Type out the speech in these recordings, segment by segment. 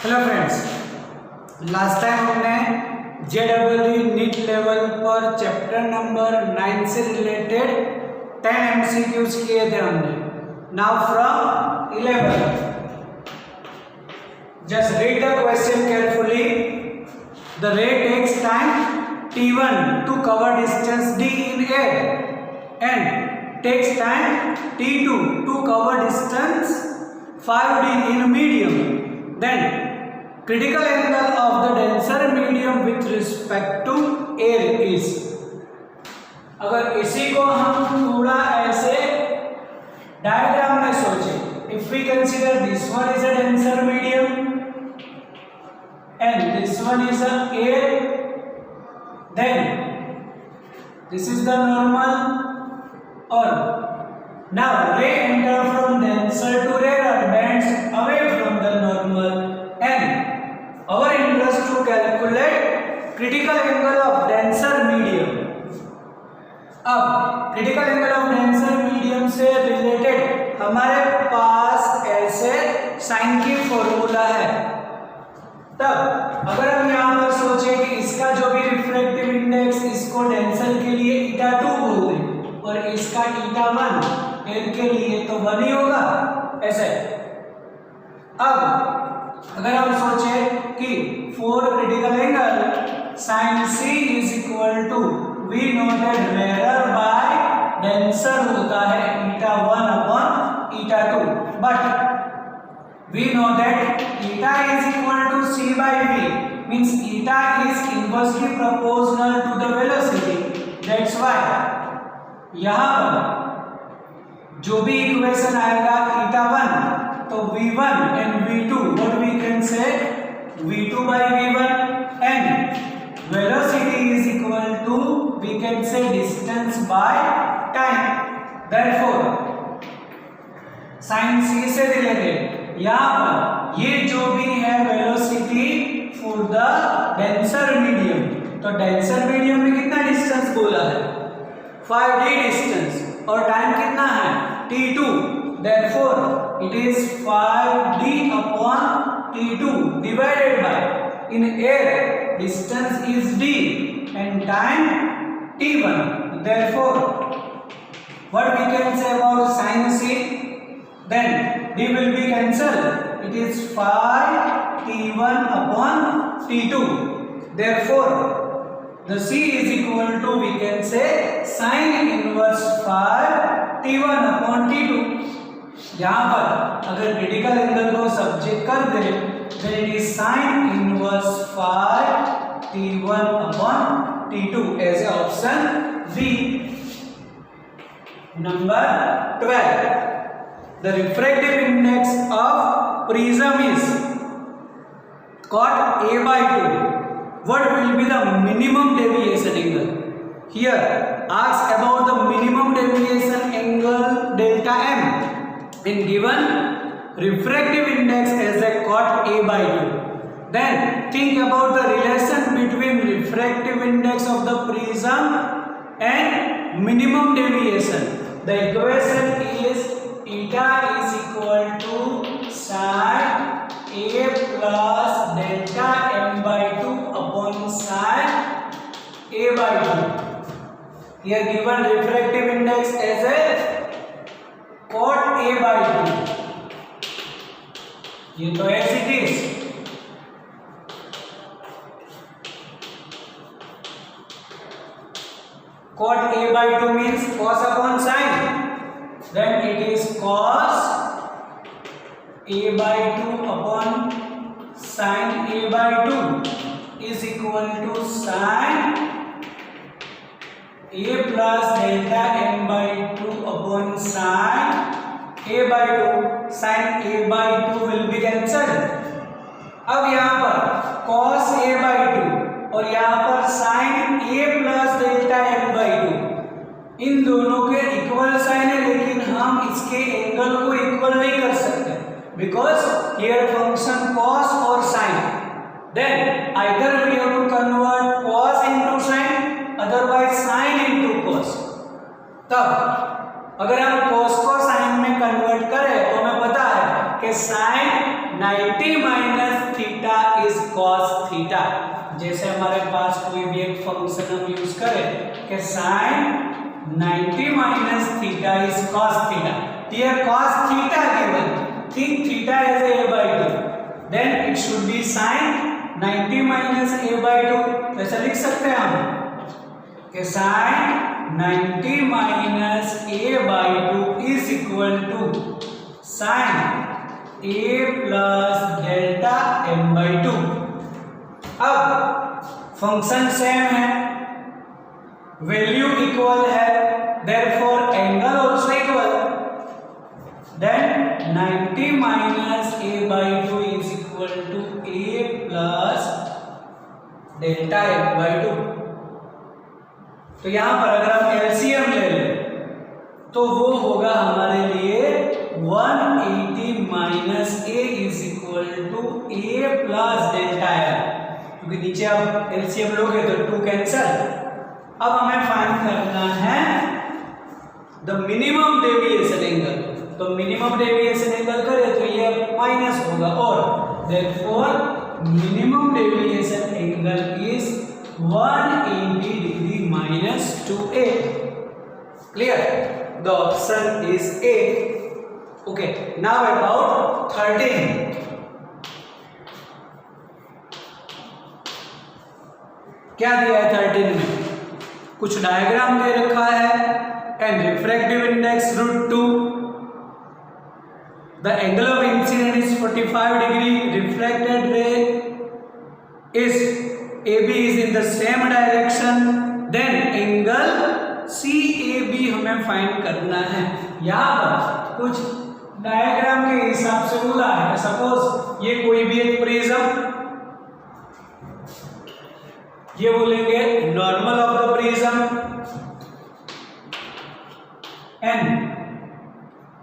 Hello friends, last time हमने जेडब्ल्यू NEET level पर चैप्टर नंबर 9 से रिलेटेड 10 एमसीक्यूज किए थे हमने। Now from 11, just read the question carefully. The ray takes time t1 to cover distance d in air and takes time t2 to cover distance 5d in medium. Then critical angle of the denser medium with respect to air is। अगर इसी को हम थोड़ा ऐसे diagram में सोचें, if we consider this one is a denser medium and this one is a air, then this is the normal, or now ray enter from denser to rarer bends away from the normal, and our interest to calculate critical angle of denser medium। अब critical angle of denser medium से related हमारे पास ऐसे sign की formula है। तब अगर हम यहाँ पर सोचें कि इसका जो भी रिफ्रैक्टिव इंडेक्स इसको डेंसर के लिए eta2 बोल दें और इसका eta1 एयर के लिए तो 1 ही होगा ऐसे। अब अगर हम सोचें कि for critical angle sin c is equal to we know that rare by denser होता है eta1 upon eta2, but we know that eta is equal to c by v, means eta is inversely proportional to the velocity. That's why यहाँ पर जो भी equation आएगा eta1 तो v1 and v2, what we can say v2 by v1, and velocity is equal to we can say distance by time. Therefore sin c से related यहाँ पर ये जो भी है velocity for the denser medium, तो denser medium में कितना डिस्टेंस बोला है 5d डिस्टेंस, और टाइम कितना है t2, therefore it is 5d upon t2 divided by in air distance is d and time t1, therefore what we can say about sin c, then d will be cancelled, it is 5t1 upon t2, therefore the c is equal to we can say sin inverse 5t1 upon t2। यहाँ पर अगर critical angle को subject कर दे then it is sin inverse 5t1 upon t2 as option B। Number 12, the refractive index of prism is cot a by 2. What will be the minimum deviation angle? Here asks about the minimum deviation angle delta m and given refractive index as a cot a by 2. Then think about the relation between refractive index of the prism and minimum deviation. The equation is eta is equal to sin a plus delta m by 2 upon sin a by 2. Here given refractive index as a cot a by 2, ये तो as it is, cot a by 2 means cos upon sin, then it is cos a by 2 upon sin a by 2 is equal to sin a plus delta m by 2 upon sin a by 2, sin a by 2 will be cancelled। अब यहाँ पर cos a by 2 और यहाँ पर sin a plus delta m by 2, इन दोनों के equal sign है, लेकिन हम इसके एंगल को इक्वल नहीं कर सकते बिकॉज हियर फंक्शन cos और sin, then either we have to convert cos into sin, otherwise sin into cos। तब अगर हम cos को sin में कन्वर्ट करें तो हमें पता है कि sin 90 minus theta is cos theta. जैसे हमारे पास कोई भी एक फंक्शन हम यूज करें कि sine 90 minus theta is cos theta. Here cos theta given, think theta as a/2, then it should be sin 90 minus a/2। ऐसा लिख सकते हैं हम कि sin 90 minus a/2 is equal to sin a plus delta m/2। अब function same है, value equal है, therefore angle also equal. Then 90 minus a/2 is equal to a plus delta m/2। तो यहां पर अगर हम एलसीएम ले लें तो वो होगा हमारे लिए 180 minus a is equal to a plus delta m, क्योंकि नीचे आप एलसीएम लोगे तो 2 कैंसल। अब हमें फाइंड करना है द मिनिमम डेविएशन एंगल। तो मिनिमम डेविएशन एंगल करें तो ये माइनस होगा, और therefore minimum deviation angle is 180 degree minus 2a। Clear? The option is A। Okay, now about 13। क्या दिया है 13 में? कुछ डायग्राम दे रखा है and refractive index √2। The angle of incident is 45 degree. Reflected ray is AB is in the same direction. Then angle CAB हमें find करना है। यहाँ पर कुछ डायग्राम के हिसाब से बोला है। सपोज ये कोई भी एक प्रिज्म, ये बोलेंगे normal of the prism and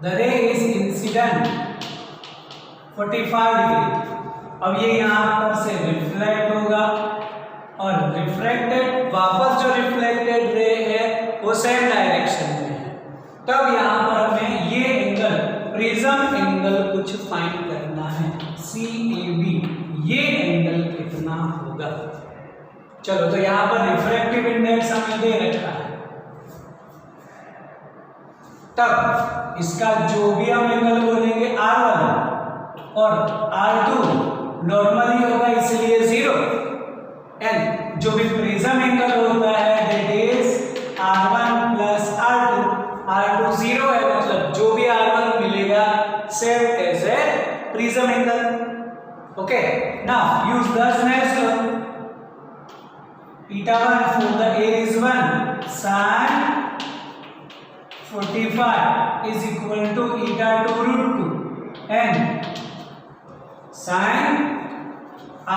the ray is incident 45 degree. अब ये यहाँ पर से रिफ्लेक्ट होगा और रिफ्लेक्टेड वापस जो रिफ्लेक्टेड रे है वो सेम डायरेक्शन में है। तब यहाँ पर हमें ये एंगल प्रिज्म एंगल कुछ फाइंड करना है, CAB। ये एंगल कितना होगा? चलो, तो यहाँ पर रिफ्रैक्टिव इंडेक्स हमें दे रखा है, तब इसका जो भी हम एंगल बोलेंगे R1 और R2 नॉर्मली होगा इसलिए 0, एंड जो भी प्रिज्म एंगल होता है that is R1 plus R2। R2 0 है, मतलब जो भी R1 मिलेगा same as a prism angle. Okay, now use the Snell's law. θ1 for the A is 1 sin 45 is equal to θ2 √2 and sin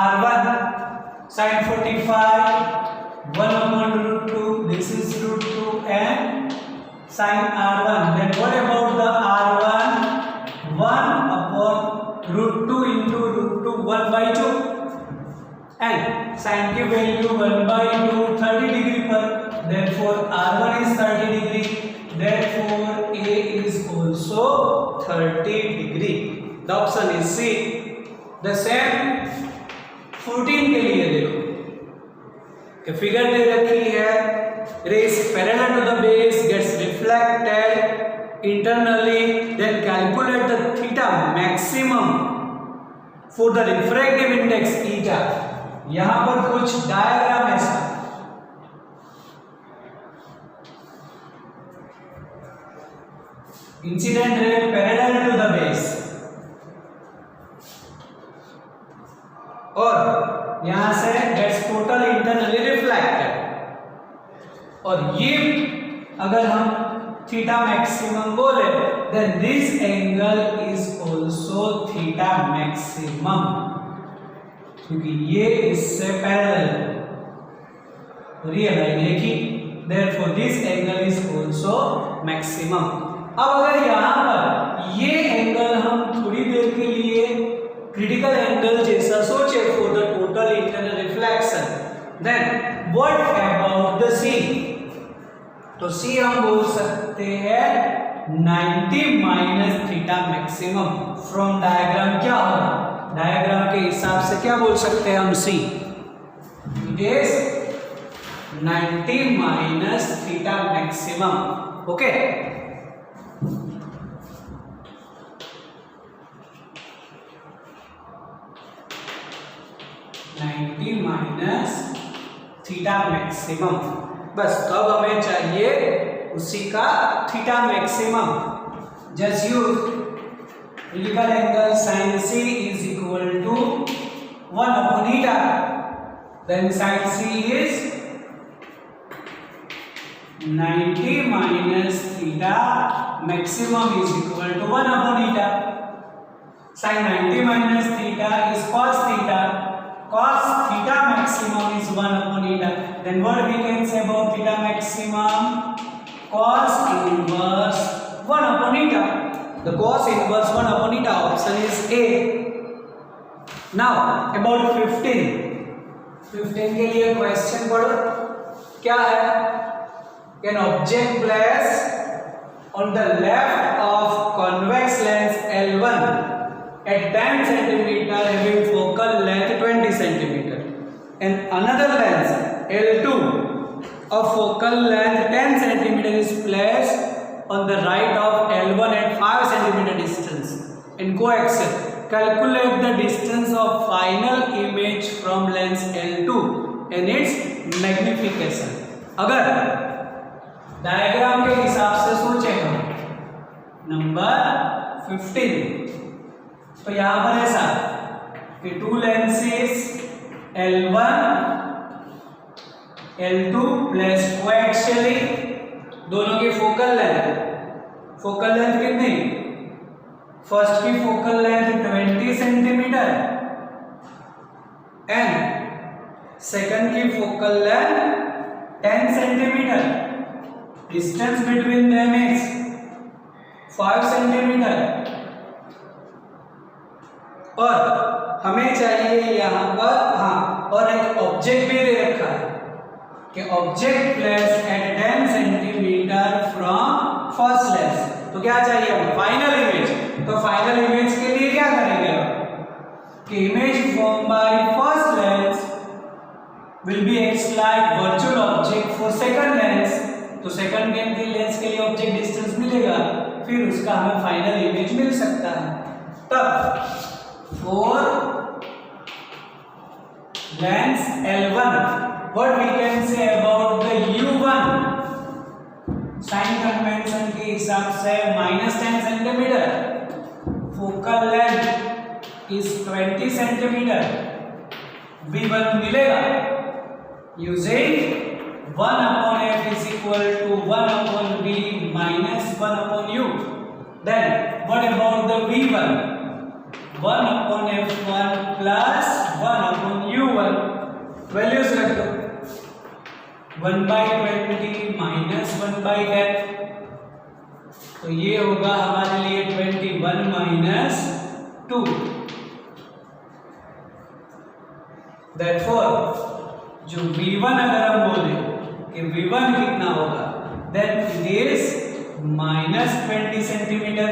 R1 sin 45 1 upon √2, this is √2 and sin R1। Then what about the R1? 1 upon √2 into √2, 1/2 and sin की value 1/2 30 degree पर, therefore R1 is 30 degree, therefore A is also 30 degree। The option is C। The same 14 के लिए देखो कि figure दे रखी है, rays parallel to the base gets reflected internally, then calculate the theta maximum for the refractive index eta। यहाँ पर कुछ diagram ऐसा, incident ray parallel to the base, और यहां से गेट्स टोटल इंटरनली रिफ्लेक्टेड, और ये अगर हम थीटा मैक्सिमम बोले then this angle is also theta maximum, क्योंकि ये इससे पैरेलल रियल है देखिए, therefore this angle is also maximum. अब अगर यहाँ पर ये एंगल हम थोड़ी देर के लिए क्रिटिकल एंगल जैसा सोचे for the total internal reflection, then what about the C? तो C हम बोल सकते हैं 90 minus theta maximum. From diagram क्या होगा? डायग्राम के हिसाब से क्या बोल सकते हैं हम C, it is 90 minus theta maximum. Okay, minus theta maximum. बस तो अब हमें चाहिए उसी का theta maximum. Just use critical angle sin C is equal to 1 upon eta, then sin C is 90 minus theta maximum is equal to 1 upon eta. Sin 90 minus theta is cos theta. Cos theta maximum is 1 upon eta. Then what we can say about theta maximum? Cos inverse 1 upon eta. The cos inverse 1 upon eta option is A. Now about 15 के लिए question पढ़ो। क्या है? An object placed on the left of convex lens L1 at 10 cm having focal length 20 cm and another lens L2 of focal length 10 cm is placed on the right of L1 at 5 cm distance and coaxial. Calculate the distance of final image from lens L2 and its magnification. अगर diagram के हिसाब से सोचे हम number 15, तो यहां पर ऐसा कि to lenses L1 L2 plus coaxially दोनों की फोकल लेंथ कितनी? फर्स्ट की focal length 20 centimetre and second की focal length 10 centimetre. Distance between them is 5 centimetre और हमें चाहिए यहां पर और एक ऑब्जेक्ट भी दे रखा है कि object place at 10 centimetre from first lens. तो क्या चाहिए हमें? Final image. तो फाइनल इमेज के लिए क्या करेंगे कि image form by first lens will be x like virtual object for second lens. तो सेकंड लेंस के लिए ऑब्जेक्ट डिस्टेंस मिलेगा, फिर उसका हमें फाइनल इमेज मिल सकता है। तब for lens L1 what we can say about the U1 sign convention के हिसाब से -10 centimetre, focal length is 20 centimetre, V1 मिलेगा using 1 upon f is equal to 1 upon v minus 1 upon u. Then what about the v1? 1 upon f1 plus 1 upon u1. Values रख दो। 1 by 20 minus 1 by 10, तो ये होगा हमारे लिए 21 minus 2. Therefore जो v1 अगर हम बोले कि v1 कितना होगा, then it is -20 सेंटीमीटर।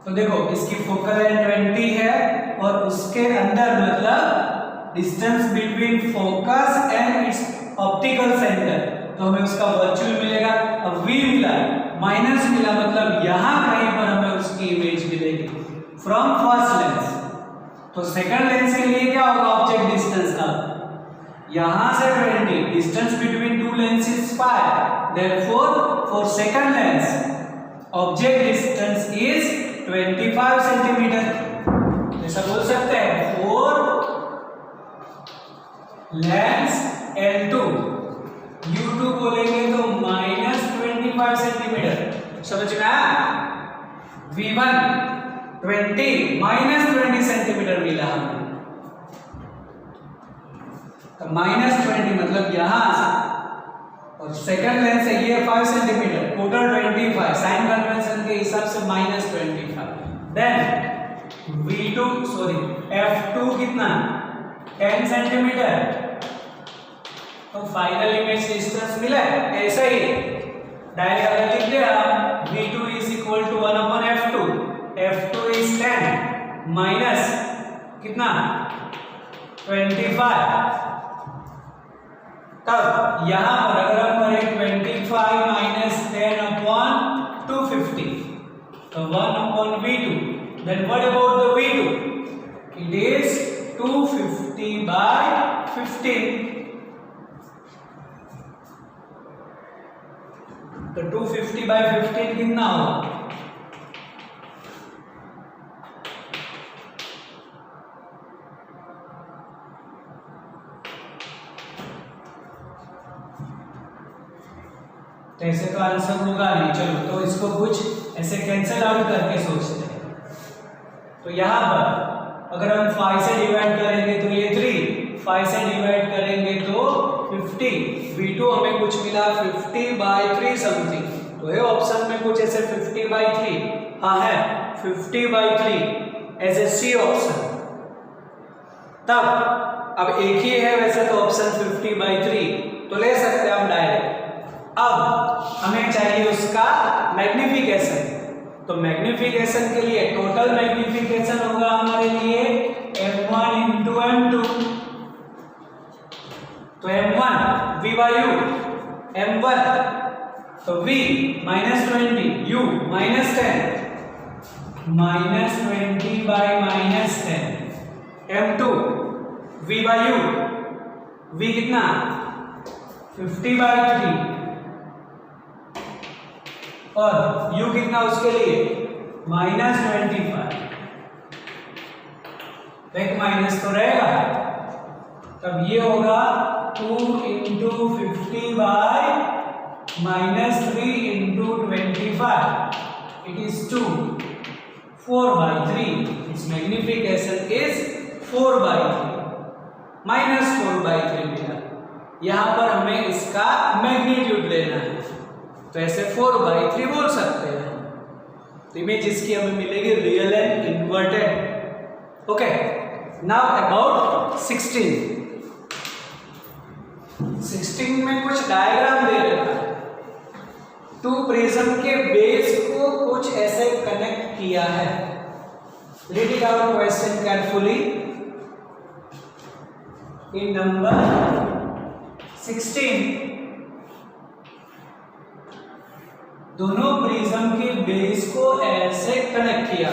तो देखो इसकी फोकल लेंथ 20 है और उसके अंदर मतलब distance between focus and it's optical centre, तो हमें उसका वर्चुअल मिलेगा। अब v मिला, माइनस मिला, मतलब यहां कहीं पर हमें उसकी इमेज मिलेगी फ्रॉम फर्स्ट लेंस। तो सेकंड लेंस के लिए क्या होगा ऑब्जेक्ट डिस्टेंस का? यहां से 20, distance between two lens is 5, therefore for second lens object distance is 25 centimetre. ऐसा बोल सकते हैं फॉर लेंस L2 U2 बोलेंगे तो -25 सेंटीमीटर। समझ में आया? V1 20 -20 सेंटीमीटर मिला हमें, तो -20 मतलब यहां से, और सेकंड लेंस है ये 5 सेंटीमीटर, टोटल 25, साइन कन्वेंशन के हिसाब से -25। देन F2 कितना? 10 सेंटीमीटर। तो फाइनल इमेज डिस्टेंस मिला है। ऐसा ही डायरेक्ट लिख दिया V2 is equal to 1 upon F2 is 10 minus कितना 25। तब यहां पर अगर हम करें 25 माइनस 10 अपॉन 250 तो 1 upon V2, then what about the V2? It is 250 by 15. तो 250 by 15 कितना होगा? तो ऐसे तो आंसर होगा नहीं। चलो तो इसको कुछ ऐसे कैंसिल आउट करके सोचते हैं। तो यहाँ पर अगर हम 5 से डिवाइड करेंगे तो ये 3, 5 से डिवाइड करेंगे तो 50, V2 हमें कुछ मिला 50/3 समथिंग। तो ये ऑप्शन में कुछ ऐसे 50/3 हाँ है 50/3 एज ए सी ऑप्शन। तब अब एक ही है वैसे तो ऑप्शन 50/3 तो ले सकते हैं हम डायरेक्ट। अब हमें चाहिए उसका मैग्निफिकेशन। तो मैग्निफिकेशन के लिए टोटल मैग्निफिकेशन होगा हमारे लिए m1 into m2। तो m1 v by u, m1 तो v minus 20, u minus 10, minus 20 by minus 10, m2 v by u, v कितना 50/3 और u कितना उसके लिए -25। एक माइनस तो रहेगा। तब ये होगा 2 into 50 by -3 into 25, it is 2, 4/3, its magnification is 4/3, -4/3 मिला। यहाँ पर हमें इसका मैग्नीट्यूड लेना है तो ऐसे 4/3 बोल सकते हैं। तो इमेज इसकी हमें मिलेगी real and inverted. Okay, now about 16 में कुछ डायग्राम दे रखा है। 2 प्रिज्म के बेस को कुछ ऐसे कनेक्ट किया है। Read it out question carefully. In number 16 दोनों प्रिज्म के बेस को ऐसे कनेक्ट किया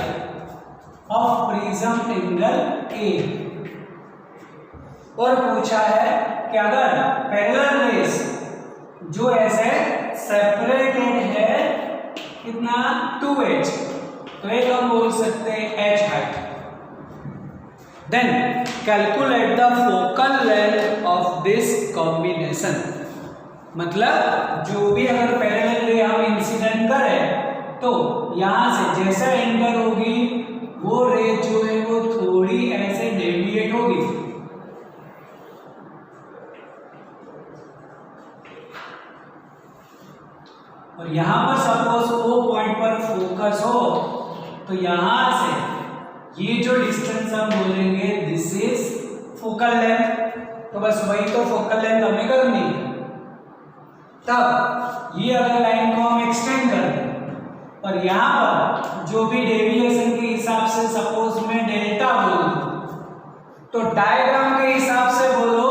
ऑफ प्रिज्म एंगल ए और पूछा है कि अगर पैरेलल रेस जो ऐसे सेपरेटेड है कितना 2h तो एक हम बोल सकते हैं h height. Then calculate the focal length of this combination. मतलब जो भी अगर पैरेलल रे हम इंसिडेंट करें तो यहां से जैसा एंटर होगी वो रे जो है वो थोड़ी ऐसे डेविएट होगी। और यहां पर सपोज ओ पॉइंट पर फोकस हो तो यहां से ये जो डिस्टेंस हम बोलेंगे दिस इज फोकल लेंथ। तो बस वही तो फोकल लेंथ हमें करनी है। तब ये अगर लाइन को हम एक्सटेंड कर दें और यहाँ पर जो भी डेविएशन के हिसाब से सपोज मैं डेल्टा बोलूं तो डायग्राम के हिसाब से बोलो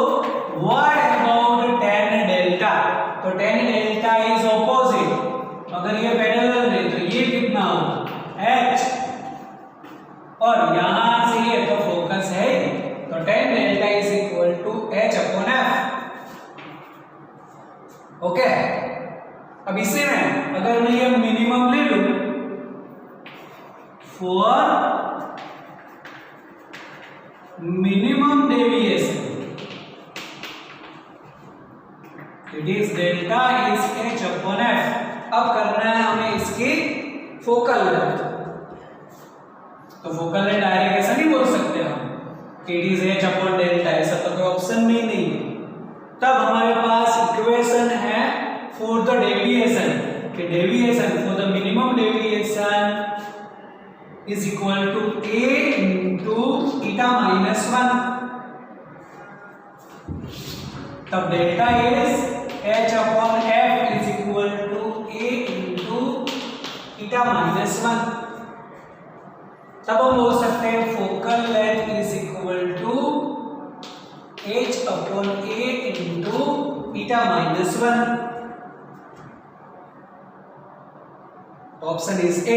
व्हाट अबाउट tan डेल्टा। तो tan डेल्टा इज ऑपोजिट। अगर ये पैरेलल है तो ये कितना होगा h और यहां से ये तो फोकस है तो tan delta is equal to h upon f। Okay, अब इसी में अगर मैं ये मिनिमम ले लूं for minimum deviation it is delta is h upon f। अब करना है हमें इसकी फोकल लेंथ। तो फोकल लेंथ डायरेक्ट ऐसा नहीं बोल सकते हम कि it is h upon delta, ऐसा तो कोई ऑप्शन में ही नहीं है। तब हमारे पास इक्वेशन है फॉर द डेविएशन कि deviation for the minimum deviation is equal to a into eta minus 1। तब delta is h upon f is equal to a into eta minus 1। तब हम बोल सकते हैं focal length is equal to h upon a into eta minus 1। Option is A,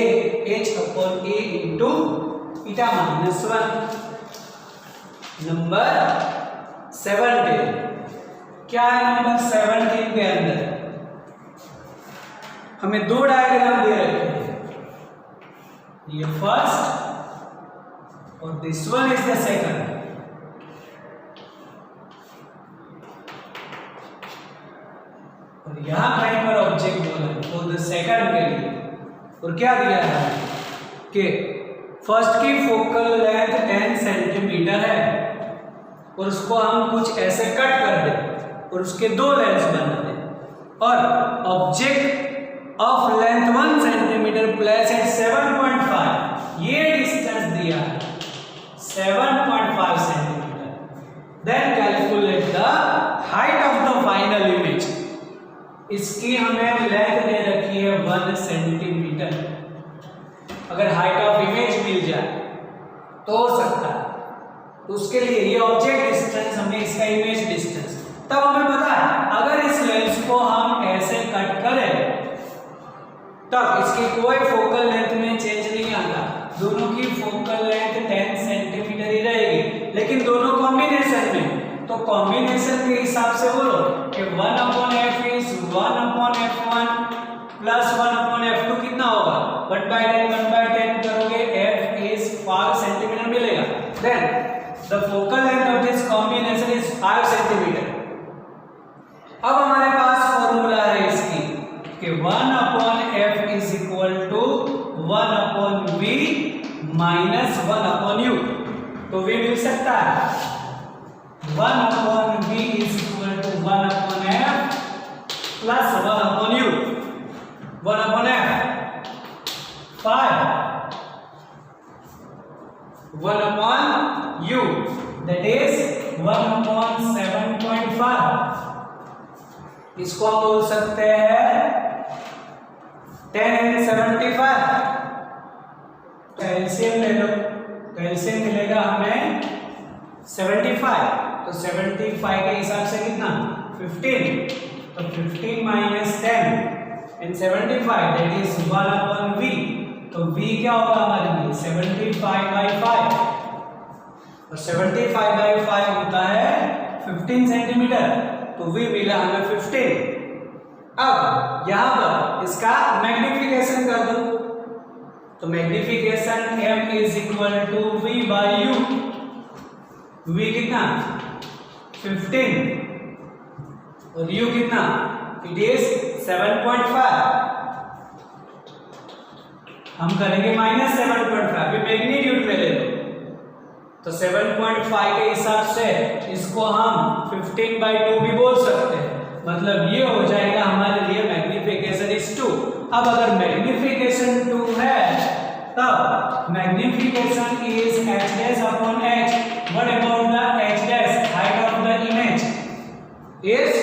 h upon a into eta minus 1। Number 17, क्या है number 17 के अंदर? हमें दो डायग्राम दे रखे हैं, ये फर्स्ट और this one is the second. और यहां प्राइमर ऑब्जेक्ट बोला है फॉर द सेकंड के लिए। और क्या दिया है कि फर्स्ट की फोकल लेंथ 10 सेंटीमीटर है और उसको हम कुछ ऐसे कट कर दें और उसके दो लेंस बना दें और object of length 1 centimetre place at 7.5, ये डिस्टेंस दिया है 7.5 centimetre. Then calculate the height of the final image. इसकी हमें लेंथ दे रखी है 1 सेंटीमीटर। अगर हाइट ऑफ इमेज मिल जाए तो हो सकता है, तो उसके लिए ये ऑब्जेक्ट डिस्टेंस, हमने इसका इमेज डिस्टेंस, तब हमें पता है अगर इस लेंस को हम ऐसे कट करें तब इसकी कोई फोकल लेंथ में चेंज नहीं आता, दोनों की फोकल लेंथ 10 सेंटीमीटर ही रहेगी। लेकिन दोनों कॉम्बिनेशन में, तो कॉम्बिनेशन के हिसाब से बोलो कि 1/f is 1/f1 plus 1/f2 कितना होगा? 1/10 करोगे f इज 5 सेंटीमीटर मिलेगा। Then the focal length of this combination is 5 centimetre. अब हमारे पास फॉर्मूला है इसकी कि 1/f is equal to 1/v minus 1/u। तो v मिल सकता है 1/v is equal to 1/f plus 1/u। 1/f 5 1/u, that is 1/7.5। इसको हम बोल सकते हैं 10 and 75। कैल्शियम ले लो, कैल्शियम मिलेगा हमें 75, तो 75 के हिसाब से कितना? 15, तो 15 minus 10 and 75 that is 1/v। तो v क्या होगा हमारे लिए? 75/5, और 75/5 होता है 15 सेंटीमीटर, तो v मिला हमें 15। अब यहां पर इसका मैग्निफिकेशन कर दो, तो magnification m is equal to v by u। v कितना? 15 और u कितना? It is 7.5। हम करेंगे माइनस 7.5, भी मैग्नीट्यूड में ले लो, तो 7.5 के हिसाब से इसको हम 15/2 भी बोल सकते हैं। मतलब ये हो जाएगा हमारे लिए मैग्निफिकेशन इज 2। अब अगर मैग्निफिकेशन 2 है तब magnification is h dash upon h। What about the h dash? Height of the image is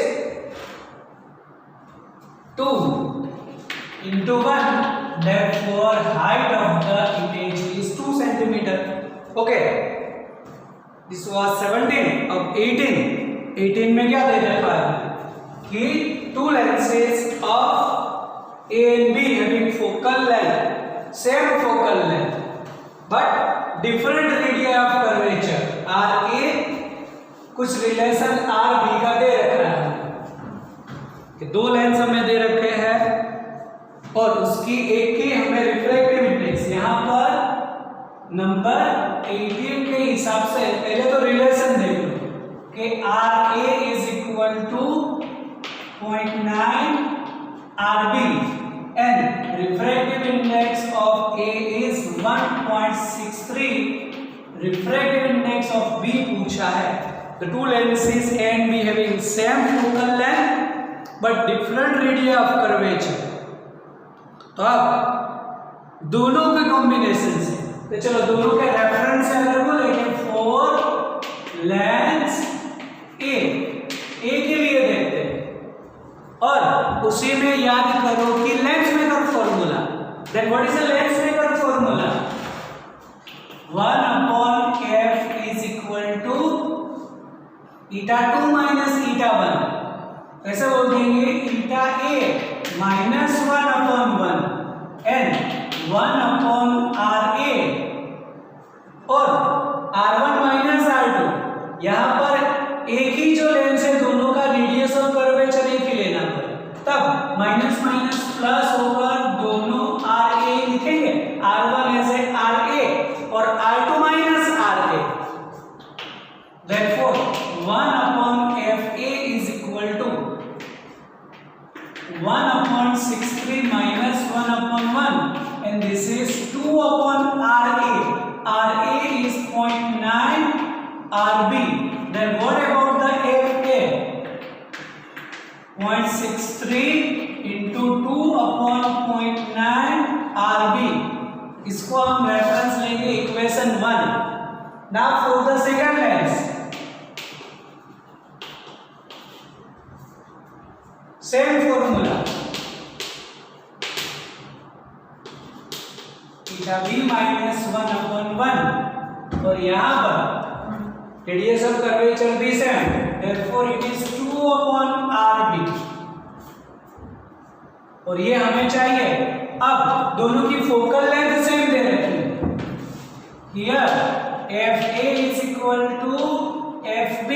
2 into 1, therefore height of the image is 2 centimeter। okay, this was 17। अब 18 में क्या दे रखा है कि two lenses of A and B having focal length, same focal length but different radii of curvature RA, कुछ relation RB का दे रखा है कि दो लेंस हमें दे रखे हैं और उसकी एक की हमें रिफ्रैक्टिव इंडेक्स, यहां पर नंबर 18 के हिसाब से पहले तो रिलेशन देख लो कि RA is equal to 0.9 RB and refractive index of A is 1.63। Refractive index of B पूछा है। The two lenses A and B having same focal length but different radii of curvature। तो अब दोनों के combination से, तो चलो दोनों के रेफरेंस से अगर वो लेंगे फोर लेंस ए के लिए देखते हैं और उसी में याद करो कि lens maker formula. Then what is the lens maker formula? 1 upon f is equal to eta 2 minus eta 1, कैसे बोल देंगे eta a minus 1 upon 1 and 1 upon ra और r1 minus r2, यहाँ पर एक ही जो लेंस है दोनों का रेडियस और कर्वेचर एक ही लेना पड़ेगा, तब माइनस माइनस प्लस होकर दोनों RA लिखेंगे, R1 ऐसे RA और R2 minus RA, therefore 1 upon FA is equal to 1 upon 63 minus 1 upon 1 and this is 2 upon RA. RA is 0.9 RB. Then what about the FA? 0.63 into 2 upon 0.9 RB. इसको हम reference लेंगे equation 1. Now for the second lens, same formula. Theta b minus 1 upon 1 और यहाँ पर radius of curvature भी same, therefore it is 2 upon RB और ये हमें चाहिए. अब दोनों की फोकल लेंथ सेम दे रखी है. Here FA is equal to FB,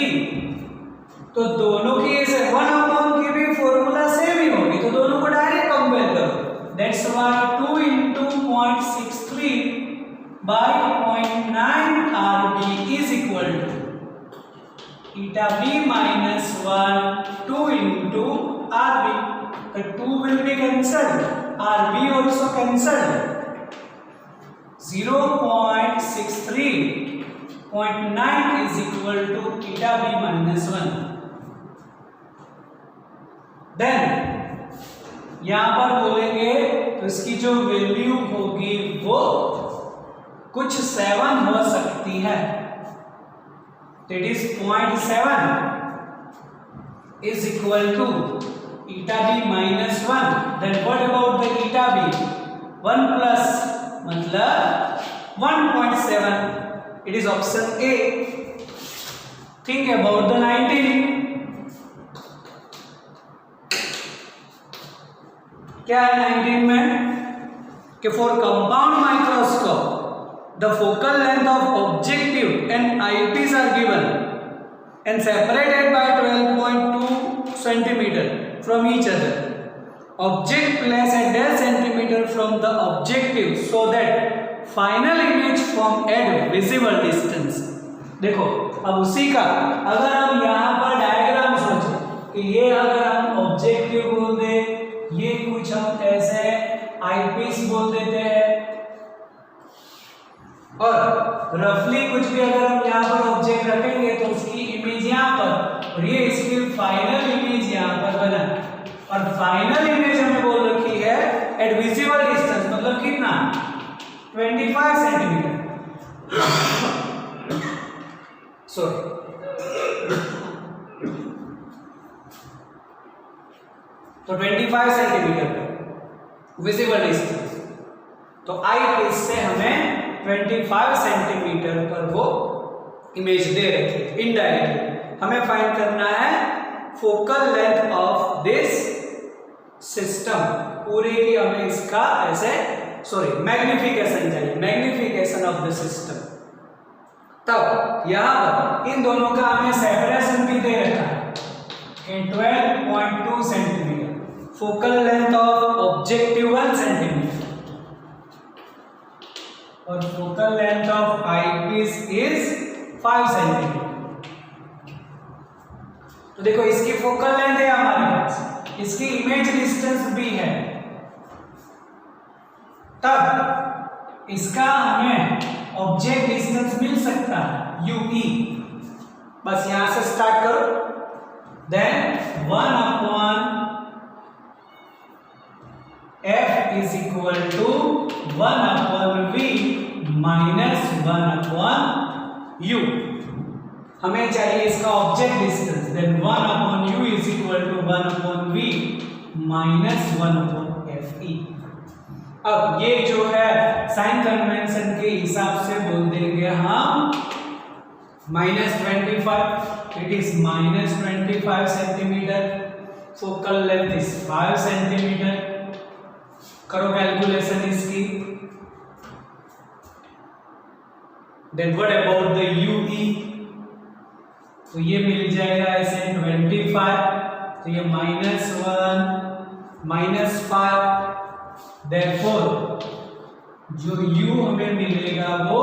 तो दोनों की इसे 1 upon की भी फॉर्मूला सेम ही होगी, तो दोनों को डायरेक्ट कंपेयर करो. That's why 2 into 0.63 by 0.9 RB is equal to eta b minus 1 2 into RB. The 2 will be cancelled, RB also cancelled. 0.63 0.9 is equal to eta b minus 1. Then यहाँ पर बोलेंगे तो इसकी जो वैल्यू होगी वो कुछ 7 हो सकती है. That is 0.7 is equal to eta b minus 1. Then what about the eta b? 1 plus मतलब 1.7. It is option A. Think about the 19. क्या है 19 में कि for compound microscope the focal length of objective and eyepiece are given and separated by 12.2 centimetre from each other. Object place at 10 centimetre from the objective so that final image from at visible distance. देखो अब उसी का अगर हम यहाँ पर diagram सोचें कि ये अगर हम ऑब्जेक्टिव बोल दे, ये कुछ हम ऐसे आईपीस बोल देते हैं और रफली कुछ भी अगर हम यहाँ पर ऑब्जेक्ट रखेंगे तो उसकी इमेज यहाँ पर और ये इसकी फाइनल इमेज यहाँ पर बना. और फाइनल इमेज हमें बोल रखी है एट विजिबल डिस्टेंस, मतलब कितना 25 सेंटीमीटर. सॉरी तो 25 सेंटीमीटर विजिबल डिस्टेंस. तो आई पीस से हमें 25 सेंटीमीटर पर वो इमेज दे रखी है. इनडायरेक्टली हमें फाइंड करना है focal length of this system. पूरे की हमें इसका ऐसे मैग्निफिकेशन चाहिए, मैग्निफिकेशन ऑफ द सिस्टम. तब यहाँ पर इन दोनों का हमें सेपरेशन भी दे रखा है 12.2 centimetre. Focal length of objective 1 centimetre और focal length of eyepiece is 5 centimetre. तो देखो इसकी फोकल लेंथ है हमारे पास, इसकी इमेज डिस्टेंस भी है, तब इसका हमें ऑब्जेक्ट डिस्टेंस मिल सकता है यूई. बस यहां से स्टार्ट करो. Then 1 upon F is equal to 1 upon V minus 1 upon U. हमें चाहिए इसका object distance. Then 1 upon U is equal to 1 upon V minus 1 upon FE. अब ये जो है साइन कन्वेंशन के हिसाब से बोल देंगे हम -25, it is -25 centimetre, focal length is 5 centimetre. करो कैलकुलेशन इसकी। Then what about the UE, तो ये मिल जाएगा ऐसे 25, तो ये -1 -5, देयरफॉर जो U हमें मिलेगा वो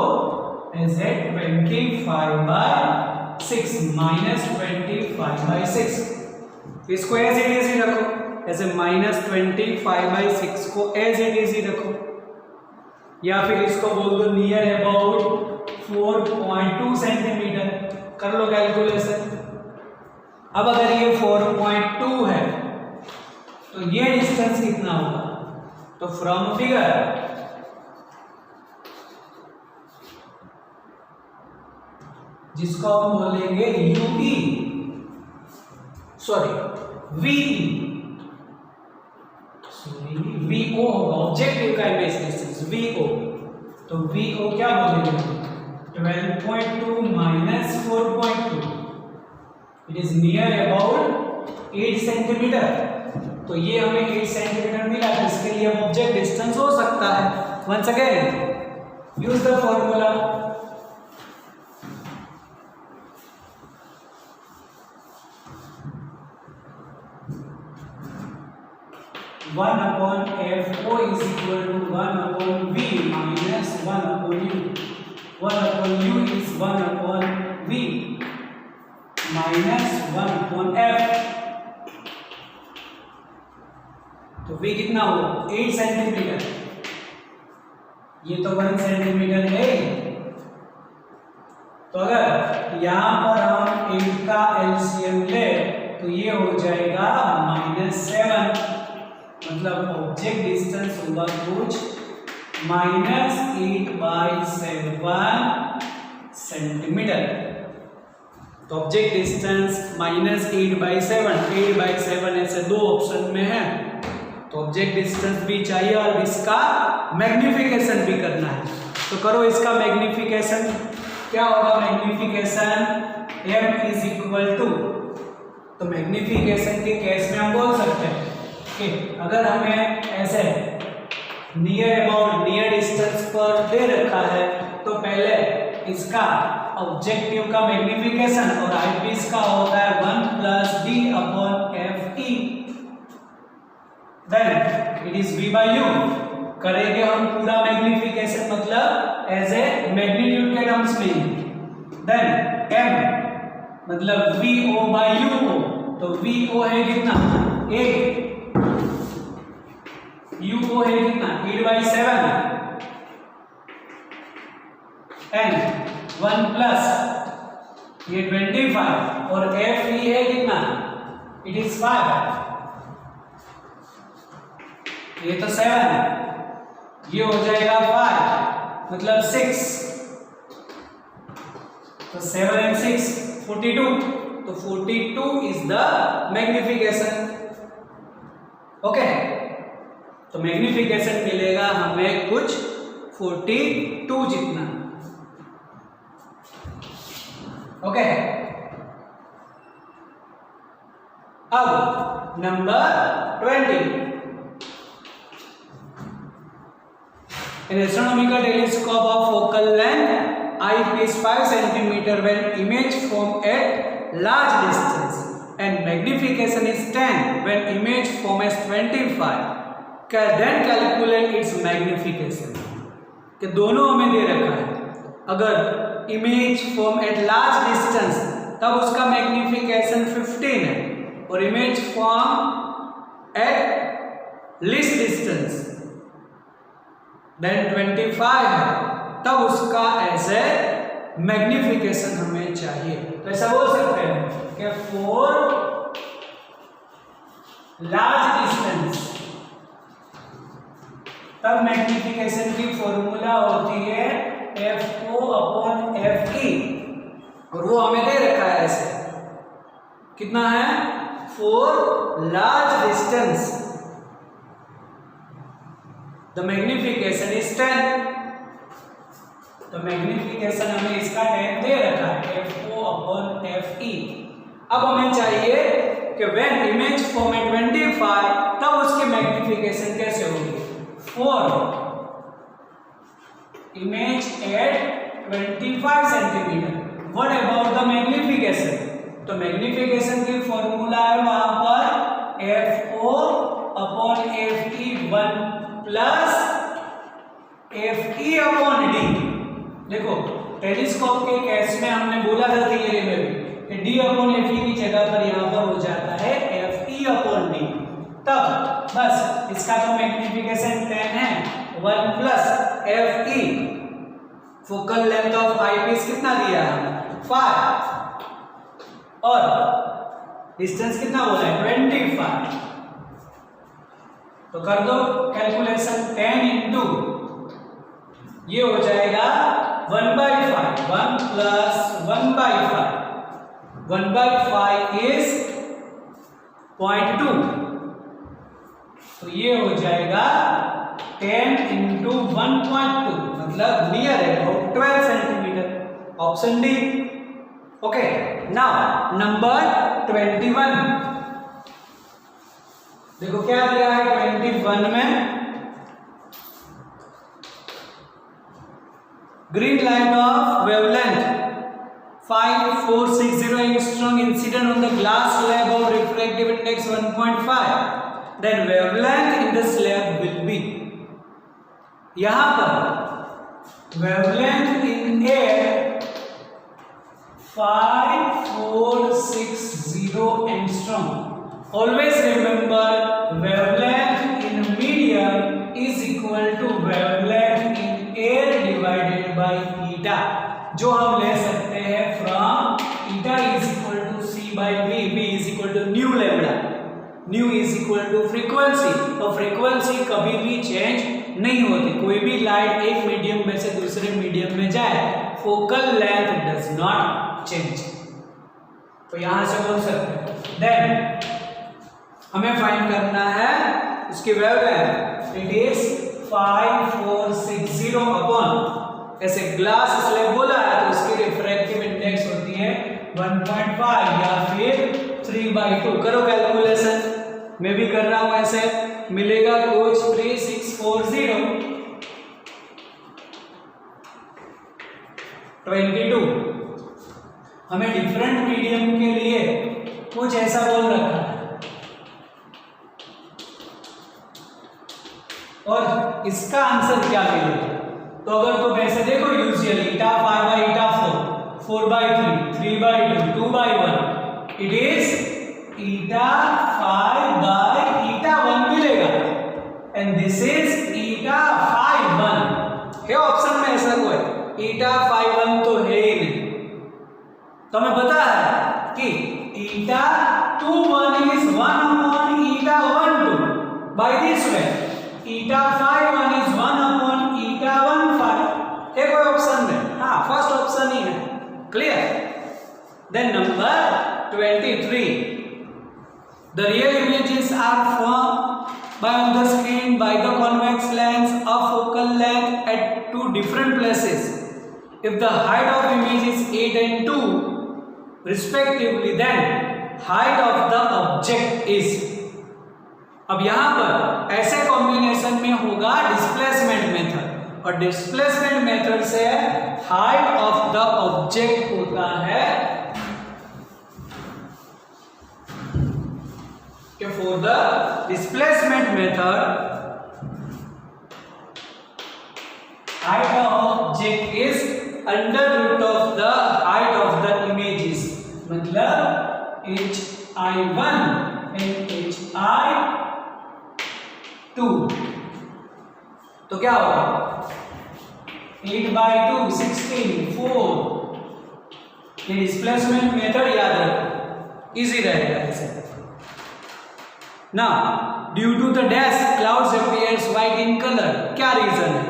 ऐसे 25/6 -25/6। इसको एज इट इज ही रखो, ऐसे -25/6 को एज इट इज ही रखो, या फिर इसको बोल दो नियर अबाउट 4.2 सेंटीमीटर। कर लो कैलकुलेशन। अब अगर ये 4.2 है तो ये डिस्टेंस कितना होगा? तो फ्रॉम फिगर जिसको हम बोलेंगे UE, सॉरी VO होगा, ऑब्जेक्टिव का इमेज डिस्टेंस VO। तो VO क्या बोलेंगे? 12.2 minus 4.2, it is near about 8 centimetre. तो ये हमें 8 सेंटीमीटर मिला, तो इसके लिए ऑब्जेक्ट डिस्टेंस हो सकता है। Once again use the formula, one upon FO is equal to 1 upon V minus 1 upon U. 1 upon U is 1 upon V minus 1 upon F। तो V कितना होगा? 8 सेंटीमीटर। ये तो 1 सेंटीमीटर है। तो अगर यहाँ पर हम 8 का एलसीएम ले तो ये हो जाएगा -7, मतलब ऑब्जेक्ट डिस्टेंस होगा कुछ -8/7 सेंटीमीटर। तो ऑब्जेक्ट डिस्टेंस -8/7, 8/7 ऐसे दो ऑप्शन में है, तो ऑब्जेक्ट डिस्टेंस भी चाहिए और इसका मैग्निफिकेशन भी करना है। तो करो इसका मैग्निफिकेशन। क्या होगा magnification? M is equal to, तो मैग्निफिकेशन के केस में हम बोल सकते हैं कि अगर हमें ऐसे नियर अबाउट नियर डिस्टेंस पर दे रखा है तो पहले इसका ऑब्जेक्टिव का मैग्निफिकेशन और आईपीस का होता है 1 + D/FE, then it is V/U। करेंगे हम पूरा मैग्निफिकेशन, मतलब एज ए मैग्नीट्यूड के टर्म्स में। देन M मतलब VO/U, तो VO है कितना? 8, UO है कितना? 8/7, एंड 1 प्लस ये 25 और FE है कितना? इट इज 5, ये तो 7, ये हो जाएगा 5 मतलब 6, तो 7 and 6 42, तो 42 इज द मैग्निफिकेशन। ओके, तो मैग्निफिकेशन मिलेगा हमें कुछ 42 जितना। ओके, अब number 20, an astronomical telescope of focal length eyepiece 5 cm when image from at large distance and magnification is 10 when image from as 25, then calculate its magnification। कि दोनों हमें दे रखा है, अगर image from at large distance तब उसका magnification 15 है, और image from at least distance then 25 है, तब उसका ऐसे मैग्निफिकेशन हमें चाहिए। तो ऐसा बोल सकते हैं कि फॉर लार्ज डिस्टेंस तब मैग्निफिकेशन की फॉर्मूला होती है FO/FE, और वो हमें दे रखा है ऐसे, कितना है? For large distance the magnification is 10। तो मैग्निफिकेशन हमें इसका 10 दे रखा है, FO/FE। अब हमें चाहिए कि व्हेन इमेज फॉर्म एट 25 तब उसकी मैग्निफिकेशन कैसे होगी। For image at 25 centimetre, what about the magnification. तो मैग्निफिकेशन की फॉर्मूला है वहां पर FO/FE 1 प्लस FE/D। देखो टेलीस्कोप के केस में हमने बोला था थियरी में भी कि D/FE की जगह पर यहां पर हो जाता है FE/D। तब बस इसका तो मैग्निफिकेशन 10 है, 1 plus FE। Focal length of eyepiece कितना दिया है, 5, और डिस्टेंस कितना बोला है, 25। तो कर दो कैलकुलेशन, 10 इंटू ये हो जाएगा 1/5, 1 प्लस 1/5, 1/5 इज 0.2। तो ये हो जाएगा 10 इंटू 1.2, मतलब नियर है 12 centimetre. Option D. Okay, now number 21। देखो क्या दिया है 21 में, green light of wavelength 5460 angstrom incident on the glass slab of refractive index 1.5, then wavelength in the slab will be। यहां पर wavelength in air 5460 angstrom। Always remember wavelength in medium is equal to wavelength in air divided by eta, जो हम ले सकते हैं from eta is equal to c by v, v is equal to nu lambda, nu is equal to frequency। और frequency कभी भी change नहीं होती, कोई भी लाइट एक मीडियम में से दूसरे मीडियम में जाए, focal length does not change. तो यहां से बोल सकते हैं देन हमें फाइंड करना है उसकी वेवलेंथ, इट इज 5460 अपॉन, ऐसे ग्लास स्लैब बोला है तो उसकी रिफ्रैक्टिव इंडेक्स होती है 1.5 या फिर 3/2। करो कैलकुलेशन, मैं भी कर रहा हूं ऐसे, मिलेगा कुछ 3640 22। हमें डिफरेंट मीडियम के लिए कुछ ऐसा बोल रखा है, और इसका आंसर क्या मिलेगा। तो अगर तुम ऐसे देखो usually eta 5/eta 4, 4/3, 3/2, 2/1, it is eta 5/eta 1 मिलेगा, एंड दिस इज eta 5/1 है। ऑप्शन में ऐसा कोई eta 5/1 तो है ही नहीं। तो हमें पता है कि eta 2/1 is 1/eta 1/2 by this way, eta 5/1 is 1/eta 1/5 है। कोई ऑप्शन में, हाँ फर्स्ट ऑप्शन ही है, clear. Then number 23, the real images are formed by on the screen by the convex lens of focal length at two different places. If the height of image is 8 and 2 respectively, then height of the object is। अब यहां पर ऐसे combination में होगा displacement method, और displacement method से height of the object होता है कि for the displacement method height of object is under root of the height of the images, मतलब hi1 एंड hi2। तो क्या होगा 8/2 16 4। ये डिस्प्लेसमेंट मेथड याद रखो, इजी रहेगा ऐसे। Now due to the dash clouds appears white in colour, क्या रीजन है,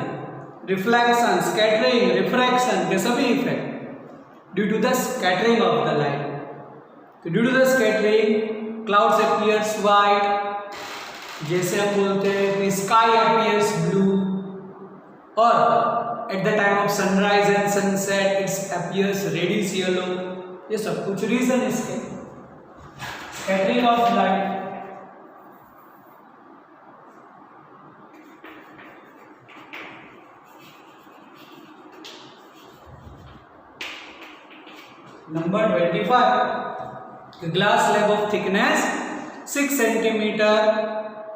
रिफ्लेक्शन, स्कैटरिंग, रिफ्रैक्शन के सभी effect due to the scattering of the light. तो due to the scattering clouds appears white, जैसे हम बोलते हैं स्काई अपीयर्स ब्लू, और at the time of sunrise and sunset it's appears reddish yellow. ये सब कुछ रीजन इसके। Scattering of light, number 25, glass slab of thickness 6 centimeter,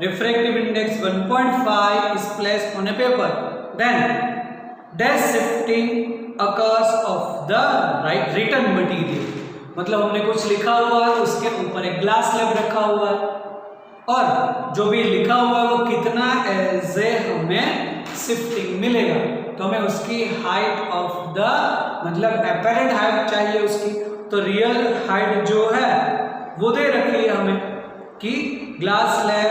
refractive index 1.5 is placed on a paper, then dash shifting occurs of the written material। मतलब हमने कुछ लिखा हुआ है, उसके ऊपर एक ग्लास स्लैब रखा हुआ है और जो भी लिखा हुआ है वो कितना एज ए हमें शिफ्टिंग मिलेगा, तो हमें उसकी हाइट ऑफ द मतलब एपेरेंट हाइट चाहिए उसकी, तो रियल हाइट जो है वो दे रखी है हमें कि ग्लास स्लैब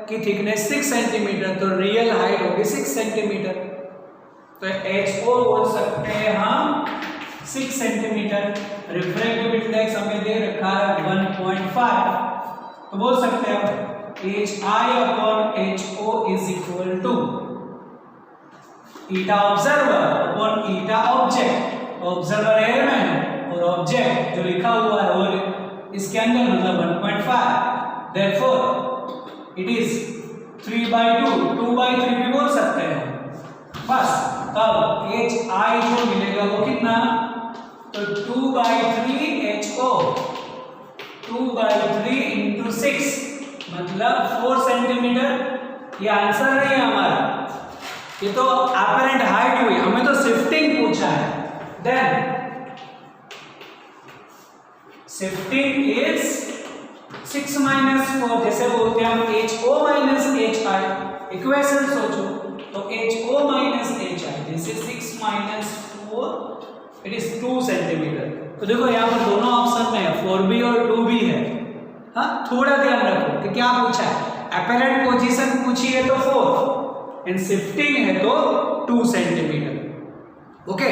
की थिकनेस 6 सेंटीमीटर, तो रियल हाइट होगी 6 सेंटीमीटर, तो HO बोल सकते हैं हम 6 सेंटीमीटर। रिफ्रैक्टिव इंडेक्स हमें दे रखा है 1.5, तो बोल सकते हैं HI/HO is equal to eta observer upon eta object. Observer air में है और ऑब्जेक्ट जो लिखा हुआ है और इसके अंदर मतलब 1.5, therefore it is 3/2, 2/3 भी बोल सकते हैं बस। तब HI जो मिलेगा वो कितना, तो 2/3 HO, 2/3 into 6 मतलब 4 सेंटीमीटर। ये आंसर नहीं है हमारा, ये तो अपरेंट हाइट हुई, हमें तो शिफ्टिंग पूछा है। देन शिफ्टिंग इज 6 - 4, जैसे बोलते हैं हम HO - HI, इक्वेशन सोचो, तो HO - HI जैसे 6 - 4 इट इज 2 सेंटीमीटर। तो देखो यहाँ पर दोनों ऑप्शन में है, 4B और 2B है। हाँ, थोड़ा ध्यान रखो कि क्या पूछा है, अपरेंट पोजीशन पूछी है तो 4 एंड शिफ्टिंग है तो 2 सेंटीमीटर। ओके,